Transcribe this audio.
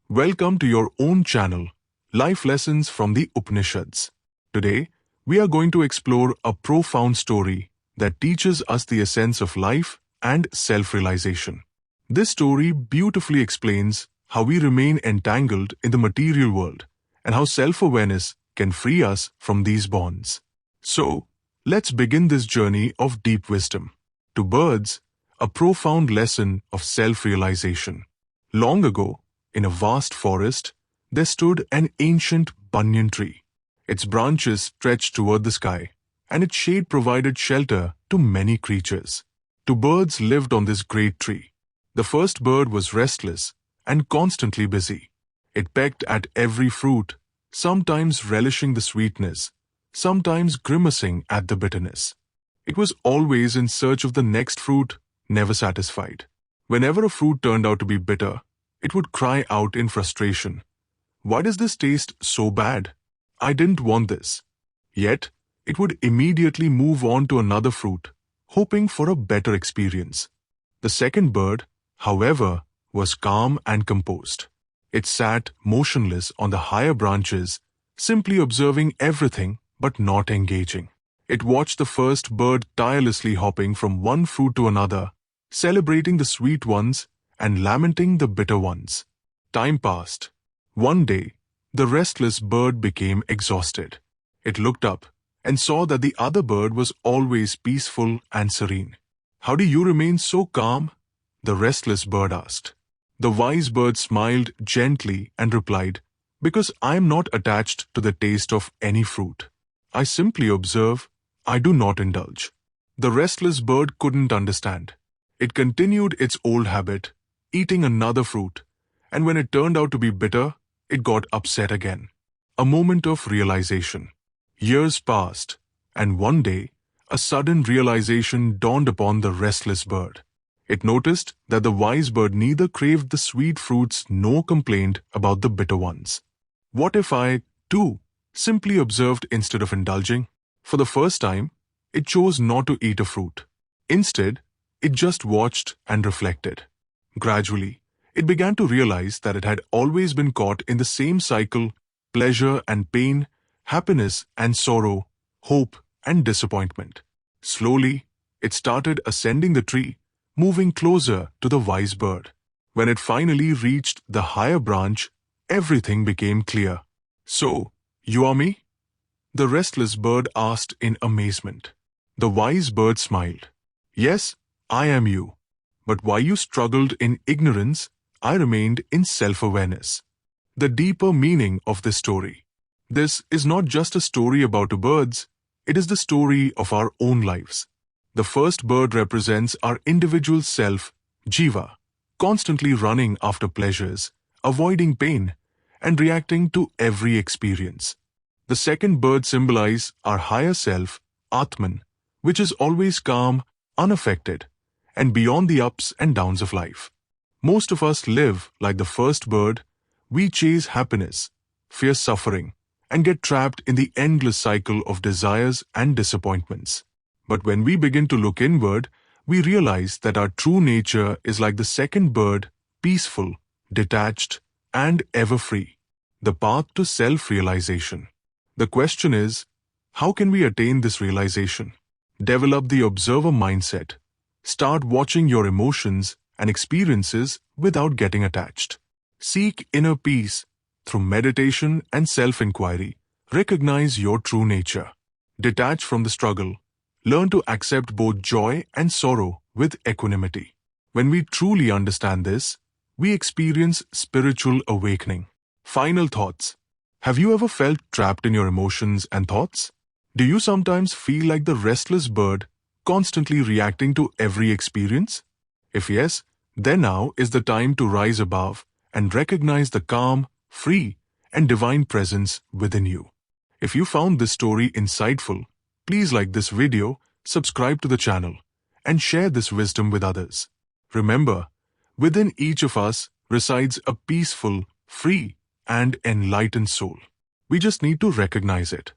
Welcome to your own channel, Life Lessons from the Upanishads. Today, we are going to explore a profound story that teaches us the essence of life and self-realization. This story beautifully explains how we remain entangled in the material world and how self-awareness can free us from these bonds. So, let's begin this journey of deep wisdom. To birds, a profound lesson of self-realization. Long ago, in a vast forest, there stood an ancient banyan tree. Its branches stretched toward the sky, and its shade provided shelter to many creatures. Two birds lived on this great tree. The first bird was restless and constantly busy. It pecked at every fruit, sometimes relishing the sweetness, sometimes grimacing at the bitterness. It was always in search of the next fruit, never satisfied. Whenever a fruit turned out to be bitter, it would cry out in frustration. Why does this taste so bad? I didn't want this. Yet, it would immediately move on to another fruit, hoping for a better experience. The second bird, however, was calm and composed. It sat motionless on the higher branches, simply observing everything but not engaging. It watched the first bird tirelessly hopping from one fruit to another, celebrating the sweet ones and lamenting the bitter ones. Time passed. One day, the restless bird became exhausted. It looked up and saw that the other bird was always peaceful and serene. "How do you remain so calm?" the restless bird asked. The wise bird smiled gently and replied, "Because I am not attached to the taste of any fruit. I simply observe, I do not indulge." The restless bird couldn't understand. It continued its old habit, eating another fruit, and when it turned out to be bitter, it got upset again. A moment of realization. Years passed, and one day, a sudden realization dawned upon the restless bird. It noticed that the wise bird neither craved the sweet fruits nor complained about the bitter ones. What if I, too, simply observed instead of indulging? For the first time, it chose not to eat a fruit. Instead, it just watched and reflected. Gradually, it began to realize that it had always been caught in the same cycle: pleasure and pain, happiness and sorrow, hope and disappointment. Slowly, it started ascending the tree, moving closer to the wise bird. When it finally reached the higher branch, everything became clear. "So, you are me?" the restless bird asked in amazement. The wise bird smiled. "Yes, I am you. But while you struggled in ignorance, I remained in self-awareness." The deeper meaning of this story. This is not just a story about two birds, it is the story of our own lives. The first bird represents our individual self, Jiva, constantly running after pleasures, avoiding pain, and reacting to every experience. The second bird symbolizes our higher self, Atman, which is always calm, unaffected, and beyond the ups and downs of life. Most of us live like the first bird. We chase happiness, fear suffering, and get trapped in the endless cycle of desires and disappointments. But when we begin to look inward, we realize that our true nature is like the second bird, peaceful, detached, and ever free. The path to self-realization. The question is, how can we attain this realization? Develop the observer mindset. Start watching your emotions and experiences without getting attached. Seek inner peace through meditation and self-inquiry. Recognize your true nature. Detach from the struggle. Learn to accept both joy and sorrow with equanimity. When we truly understand this, we experience spiritual awakening. Final thoughts. Have you ever felt trapped in your emotions and thoughts? Do you sometimes feel like the restless bird, constantly reacting to every experience? If yes, then now is the time to rise above and recognize the calm, free, and divine presence within you. If you found this story insightful, please like this video, subscribe to the channel, and share this wisdom with others. Remember, within each of us resides a peaceful, free, and enlightened soul. We just need to recognize it.